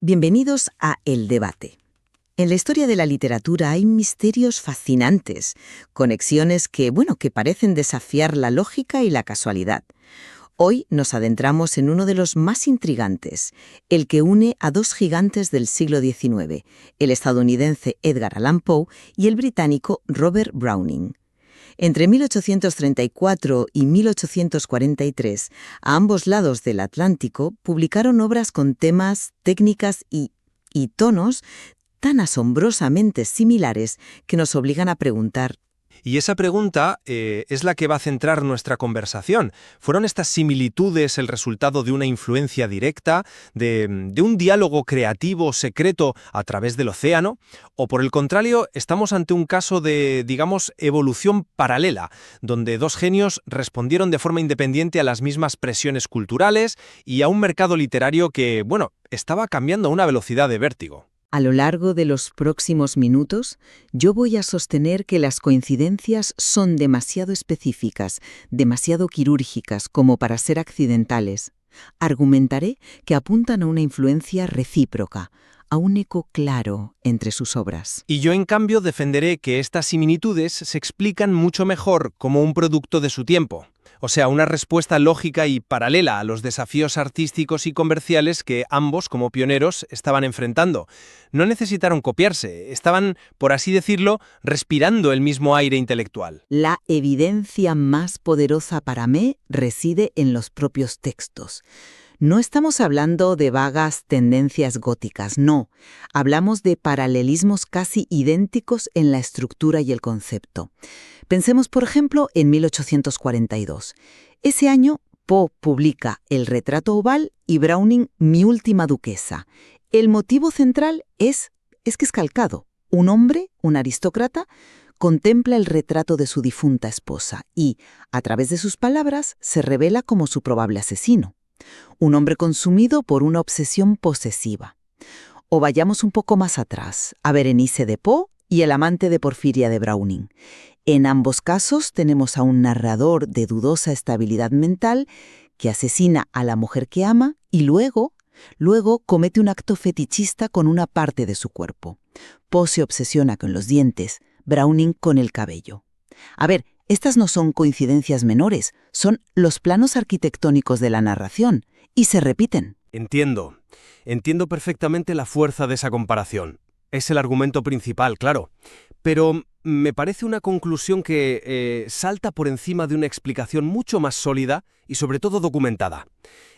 Bienvenidos a El Debate. En la historia de la literatura hay misterios fascinantes, conexiones que parecen desafiar la lógica y la casualidad. Hoy nos adentramos en uno de los más intrigantes, el que une a dos gigantes del siglo XIX, el estadounidense Edgar Allan Poe y el británico Robert Browning. Entre 1834 y 1843, a ambos lados del Atlántico publicaron obras con temas, técnicas y tonos tan asombrosamente similares que nos obligan a preguntar. Y esa pregunta es la que va a centrar nuestra conversación. ¿Fueron estas similitudes el resultado de una influencia directa, de un diálogo creativo secreto a través del océano? ¿O por el contrario, estamos ante un caso de, evolución paralela, donde dos genios respondieron de forma independiente a las mismas presiones culturales y a un mercado literario que, estaba cambiando a una velocidad de vértigo? A lo largo de los próximos minutos, yo voy a sostener que las coincidencias son demasiado específicas, demasiado quirúrgicas como para ser accidentales. Argumentaré que apuntan a una influencia recíproca, a un eco claro entre sus obras. Y yo, en cambio, defenderé que estas similitudes se explican mucho mejor como un producto de su tiempo. O sea, una respuesta lógica y paralela a los desafíos artísticos y comerciales que ambos, como pioneros, estaban enfrentando. No necesitaron copiarse, estaban, por así decirlo, respirando el mismo aire intelectual. La evidencia más poderosa para mí reside en los propios textos. No estamos hablando de vagas tendencias góticas, no. Hablamos de paralelismos casi idénticos en la estructura y el concepto. Pensemos, por ejemplo, en 1842. Ese año, Poe publica El retrato oval y Browning Mi última duquesa. El motivo central es que es calcado. Un hombre, un aristócrata, contempla el retrato de su difunta esposa y, a través de sus palabras, se revela como su probable asesino. Un hombre consumido por una obsesión posesiva. O vayamos un poco más atrás, a Berenice de Poe y El amante de Porfiria de Browning. En ambos casos tenemos a un narrador de dudosa estabilidad mental que asesina a la mujer que ama y luego comete un acto fetichista con una parte de su cuerpo. Poe se obsesiona con los dientes, Browning con el cabello. A ver, estas no son coincidencias menores, son los planos arquitectónicos de la narración, y se repiten. Entiendo perfectamente la fuerza de esa comparación. Es el argumento principal, claro. Pero me parece una conclusión que salta por encima de una explicación mucho más sólida y sobre todo documentada.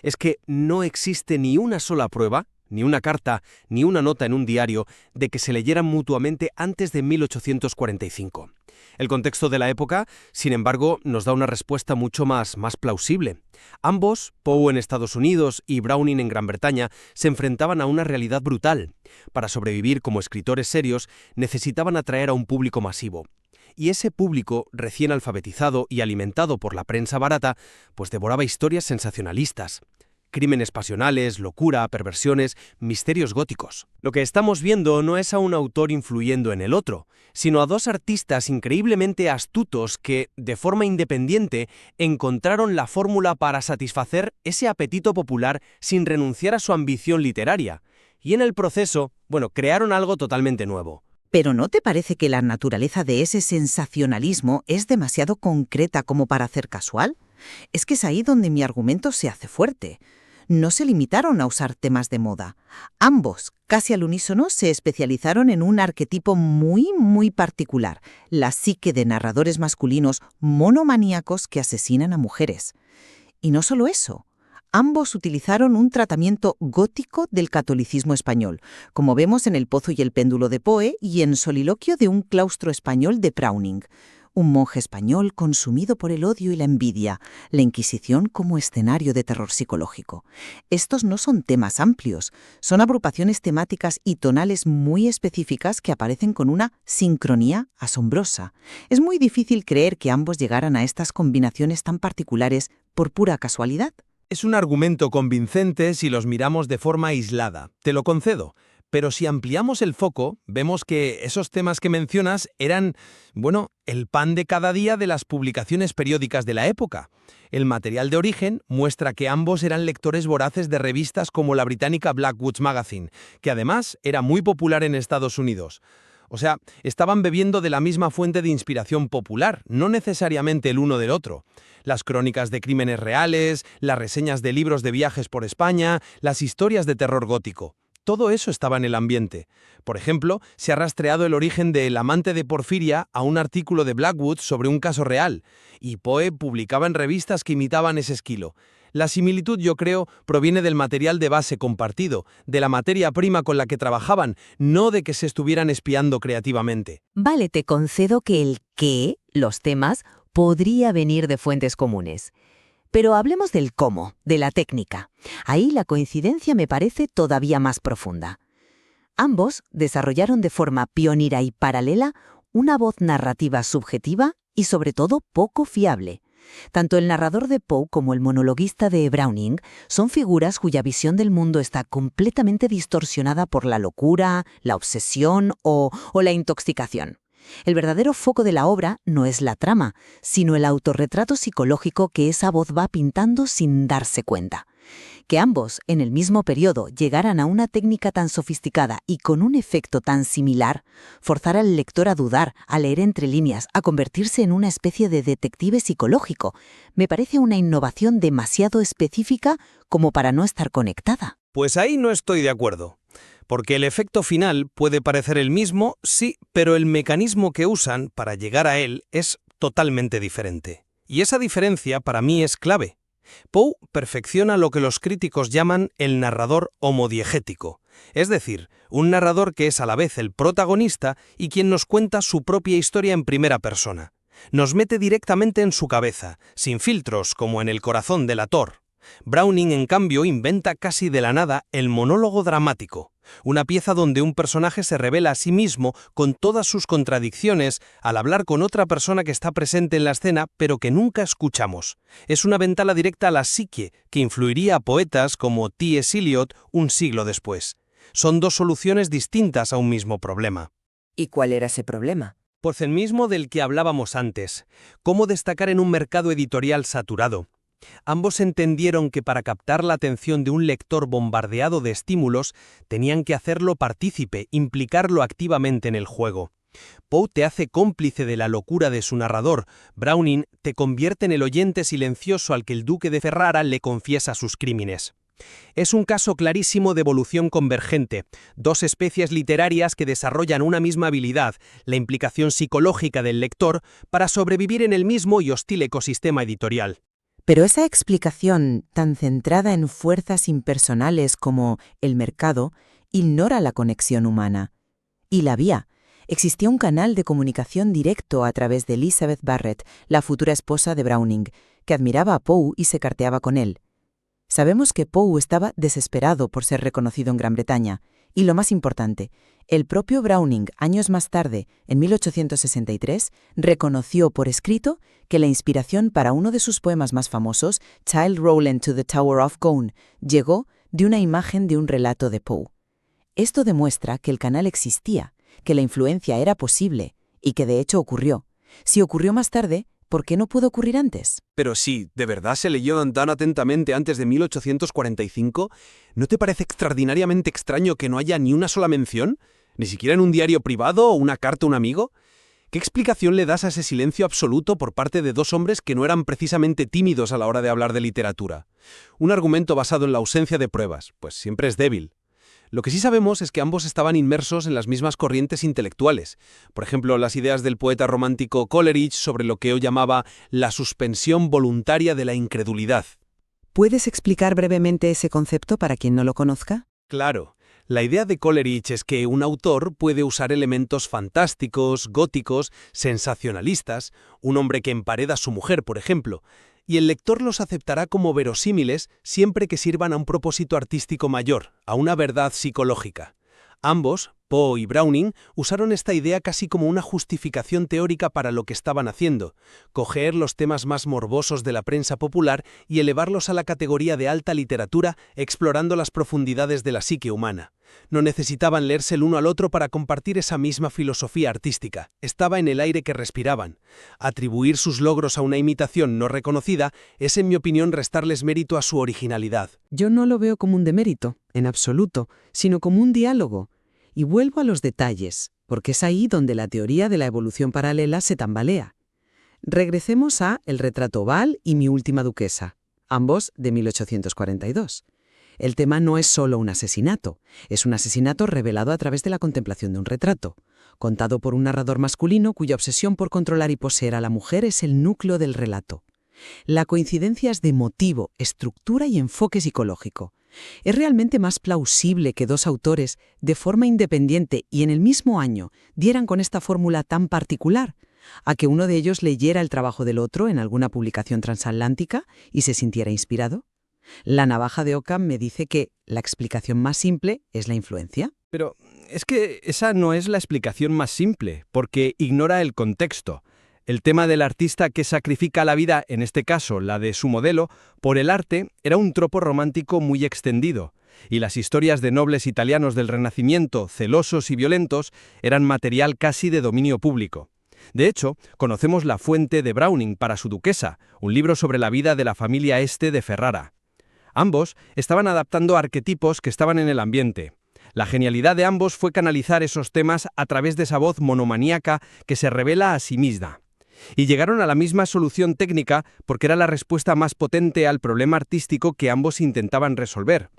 Es que no existe ni una sola prueba, ni una carta, ni una nota en un diario de que se leyeran mutuamente antes de 1845. El contexto de la época, sin embargo, nos da una respuesta mucho más plausible. Ambos, Poe en Estados Unidos y Browning en Gran Bretaña, se enfrentaban a una realidad brutal. Para sobrevivir como escritores serios, necesitaban atraer a un público masivo. Y ese público, recién alfabetizado y alimentado por la prensa barata, pues devoraba historias sensacionalistas. Crímenes pasionales, locura, perversiones, misterios góticos. Lo que estamos viendo no es a un autor influyendo en el otro, sino a dos artistas increíblemente astutos que, de forma independiente, encontraron la fórmula para satisfacer ese apetito popular sin renunciar a su ambición literaria. Y en el proceso, crearon algo totalmente nuevo. ¿Pero no te parece que la naturaleza de ese sensacionalismo es demasiado concreta como para hacer casual? Es que es ahí donde mi argumento se hace fuerte. No se limitaron a usar temas de moda. Ambos, casi al unísono, se especializaron en un arquetipo muy particular, la psique de narradores masculinos monomaníacos que asesinan a mujeres. Y no solo eso. Ambos utilizaron un tratamiento gótico del catolicismo español, como vemos en El pozo y el péndulo de Poe y en Soliloquio de un claustro español de Browning. Un monje español consumido por el odio y la envidia, la Inquisición como escenario de terror psicológico. Estos no son temas amplios, son agrupaciones temáticas y tonales muy específicas que aparecen con una sincronía asombrosa. Es muy difícil creer que ambos llegaran a estas combinaciones tan particulares por pura casualidad. Es un argumento convincente si los miramos de forma aislada, te lo concedo. Pero si ampliamos el foco, vemos que esos temas que mencionas eran, el pan de cada día de las publicaciones periódicas de la época. El material de origen muestra que ambos eran lectores voraces de revistas como la británica Blackwood's Magazine, que además era muy popular en Estados Unidos. O sea, estaban bebiendo de la misma fuente de inspiración popular, no necesariamente el uno del otro. Las crónicas de crímenes reales, las reseñas de libros de viajes por España, las historias de terror gótico. Todo eso estaba en el ambiente. Por ejemplo, se ha rastreado el origen de El amante de Porfiria a un artículo de Blackwood sobre un caso real, y Poe publicaba en revistas que imitaban ese estilo. La similitud, yo creo, proviene del material de base compartido, de la materia prima con la que trabajaban, no de que se estuvieran espiando creativamente. Vale, te concedo que el qué, los temas, podría venir de fuentes comunes. Pero hablemos del cómo, de la técnica. Ahí la coincidencia me parece todavía más profunda. Ambos desarrollaron de forma pionera y paralela una voz narrativa subjetiva y sobre todo poco fiable. Tanto el narrador de Poe como el monologuista de Browning son figuras cuya visión del mundo está completamente distorsionada por la locura, la obsesión o la intoxicación. El verdadero foco de la obra no es la trama, sino el autorretrato psicológico que esa voz va pintando sin darse cuenta. Que ambos, en el mismo periodo, llegaran a una técnica tan sofisticada y con un efecto tan similar, forzar al lector a dudar, a leer entre líneas, a convertirse en una especie de detective psicológico, me parece una innovación demasiado específica como para no estar conectada. Pues ahí no estoy de acuerdo. Porque el efecto final puede parecer el mismo, sí, pero el mecanismo que usan para llegar a él es totalmente diferente. Y esa diferencia para mí es clave. Poe perfecciona lo que los críticos llaman el narrador homodiegético, es decir, un narrador que es a la vez el protagonista y quien nos cuenta su propia historia en primera persona. Nos mete directamente en su cabeza, sin filtros como en El corazón del Ator. Browning, en cambio, inventa casi de la nada el monólogo dramático, una pieza donde un personaje se revela a sí mismo con todas sus contradicciones al hablar con otra persona que está presente en la escena pero que nunca escuchamos. Es una ventana directa a la psique que influiría a poetas como T.S. Eliot un siglo después. Son dos soluciones distintas a un mismo problema. ¿Y cuál era ese problema? Pues el mismo del que hablábamos antes. ¿Cómo destacar en un mercado editorial saturado? Ambos entendieron que para captar la atención de un lector bombardeado de estímulos, tenían que hacerlo partícipe, implicarlo activamente en el juego. Poe te hace cómplice de la locura de su narrador. Browning te convierte en el oyente silencioso al que el duque de Ferrara le confiesa sus crímenes. Es un caso clarísimo de evolución convergente, dos especies literarias que desarrollan una misma habilidad, la implicación psicológica del lector, para sobrevivir en el mismo y hostil ecosistema editorial. Pero esa explicación, tan centrada en fuerzas impersonales como el mercado, ignora la conexión humana. Y la había. Existía un canal de comunicación directo a través de Elizabeth Barrett, la futura esposa de Browning, que admiraba a Poe y se carteaba con él. Sabemos que Poe estaba desesperado por ser reconocido en Gran Bretaña. Y lo más importante, el propio Browning, años más tarde, en 1863, reconoció por escrito que la inspiración para uno de sus poemas más famosos, Childe Roland to the Tower of Gone, llegó de una imagen de un relato de Poe. Esto demuestra que el canal existía, que la influencia era posible y que de hecho ocurrió. Si ocurrió más tarde, ¿por qué no pudo ocurrir antes? Pero si de verdad se leyó tan atentamente antes de 1845, ¿no te parece extraordinariamente extraño que no haya ni una sola mención? ¿Ni siquiera en un diario privado o una carta a un amigo? ¿Qué explicación le das a ese silencio absoluto por parte de dos hombres que no eran precisamente tímidos a la hora de hablar de literatura? Un argumento basado en la ausencia de pruebas, pues siempre es débil. Lo que sí sabemos es que ambos estaban inmersos en las mismas corrientes intelectuales. Por ejemplo, las ideas del poeta romántico Coleridge sobre lo que él llamaba la suspensión voluntaria de la incredulidad. ¿Puedes explicar brevemente ese concepto para quien no lo conozca? Claro. La idea de Coleridge es que un autor puede usar elementos fantásticos, góticos, sensacionalistas, un hombre que empareda a su mujer, por ejemplo, y el lector los aceptará como verosímiles siempre que sirvan a un propósito artístico mayor, a una verdad psicológica. Ambos, Poe y Browning usaron esta idea casi como una justificación teórica para lo que estaban haciendo, coger los temas más morbosos de la prensa popular y elevarlos a la categoría de alta literatura, explorando las profundidades de la psique humana. No necesitaban leerse el uno al otro para compartir esa misma filosofía artística, estaba en el aire que respiraban. Atribuir sus logros a una imitación no reconocida es, en mi opinión, restarles mérito a su originalidad. Yo no lo veo como un demérito, en absoluto, sino como un diálogo. Y vuelvo a los detalles, porque es ahí donde la teoría de la evolución paralela se tambalea. Regresemos a El retrato oval y Mi última duquesa, ambos de 1842. El tema no es solo un asesinato, es un asesinato revelado a través de la contemplación de un retrato, contado por un narrador masculino cuya obsesión por controlar y poseer a la mujer es el núcleo del relato. La coincidencia es de motivo, estructura y enfoque psicológico. Es realmente más plausible que dos autores, de forma independiente y en el mismo año, dieran con esta fórmula tan particular, a que uno de ellos leyera el trabajo del otro en alguna publicación transatlántica y se sintiera inspirado. La navaja de Occam me dice que la explicación más simple es la influencia. Pero es que esa no es la explicación más simple, porque ignora el contexto. El tema del artista que sacrifica la vida, en este caso la de su modelo, por el arte, era un tropo romántico muy extendido, y las historias de nobles italianos del Renacimiento, celosos y violentos, eran material casi de dominio público. De hecho, conocemos La fuente de Browning para su duquesa, un libro sobre la vida de la familia Este de Ferrara. Ambos estaban adaptando arquetipos que estaban en el ambiente. La genialidad de ambos fue canalizar esos temas a través de esa voz monomaníaca que se revela a sí misma. Y llegaron a la misma solución técnica porque era la respuesta más potente al problema artístico que ambos intentaban resolver.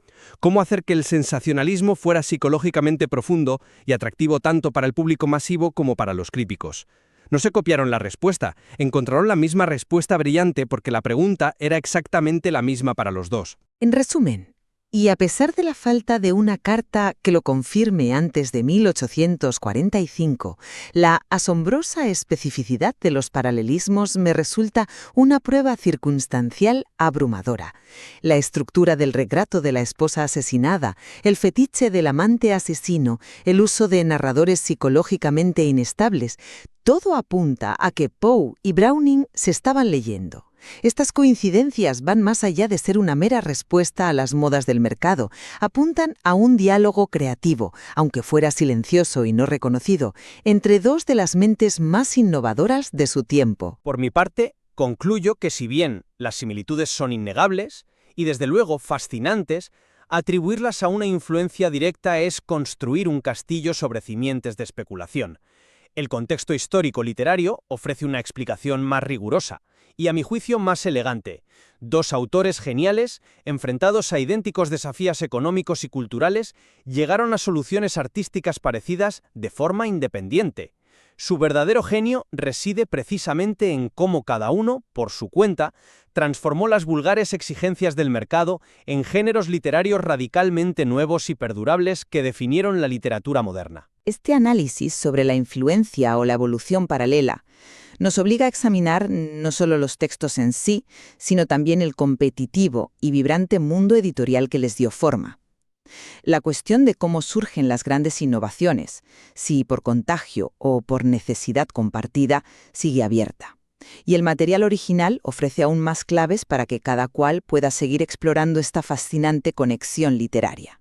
Cómo hacer que el sensacionalismo fuera psicológicamente profundo y atractivo tanto para el público masivo como para los críticos. No se copiaron la respuesta, encontraron la misma respuesta brillante porque la pregunta era exactamente la misma para los dos. En resumen, y a pesar de la falta de una carta que lo confirme antes de 1845, la asombrosa especificidad de los paralelismos me resulta una prueba circunstancial abrumadora. La estructura del retrato de la esposa asesinada, el fetiche del amante asesino, el uso de narradores psicológicamente inestables, todo apunta a que Poe y Browning se estaban leyendo. Estas coincidencias van más allá de ser una mera respuesta a las modas del mercado, apuntan a un diálogo creativo, aunque fuera silencioso y no reconocido, entre dos de las mentes más innovadoras de su tiempo. Por mi parte, concluyo que si bien las similitudes son innegables y desde luego fascinantes, atribuirlas a una influencia directa es construir un castillo sobre cimientos de especulación. El contexto histórico-literario ofrece una explicación más rigurosa y, a mi juicio, más elegante. Dos autores geniales, enfrentados a idénticos desafíos económicos y culturales, llegaron a soluciones artísticas parecidas de forma independiente. Su verdadero genio reside precisamente en cómo cada uno, por su cuenta, transformó las vulgares exigencias del mercado en géneros literarios radicalmente nuevos y perdurables que definieron la literatura moderna. Este análisis sobre la influencia o la evolución paralela nos obliga a examinar no solo los textos en sí, sino también el competitivo y vibrante mundo editorial que les dio forma. La cuestión de cómo surgen las grandes innovaciones, si por contagio o por necesidad compartida, sigue abierta. Y el material original ofrece aún más claves para que cada cual pueda seguir explorando esta fascinante conexión literaria.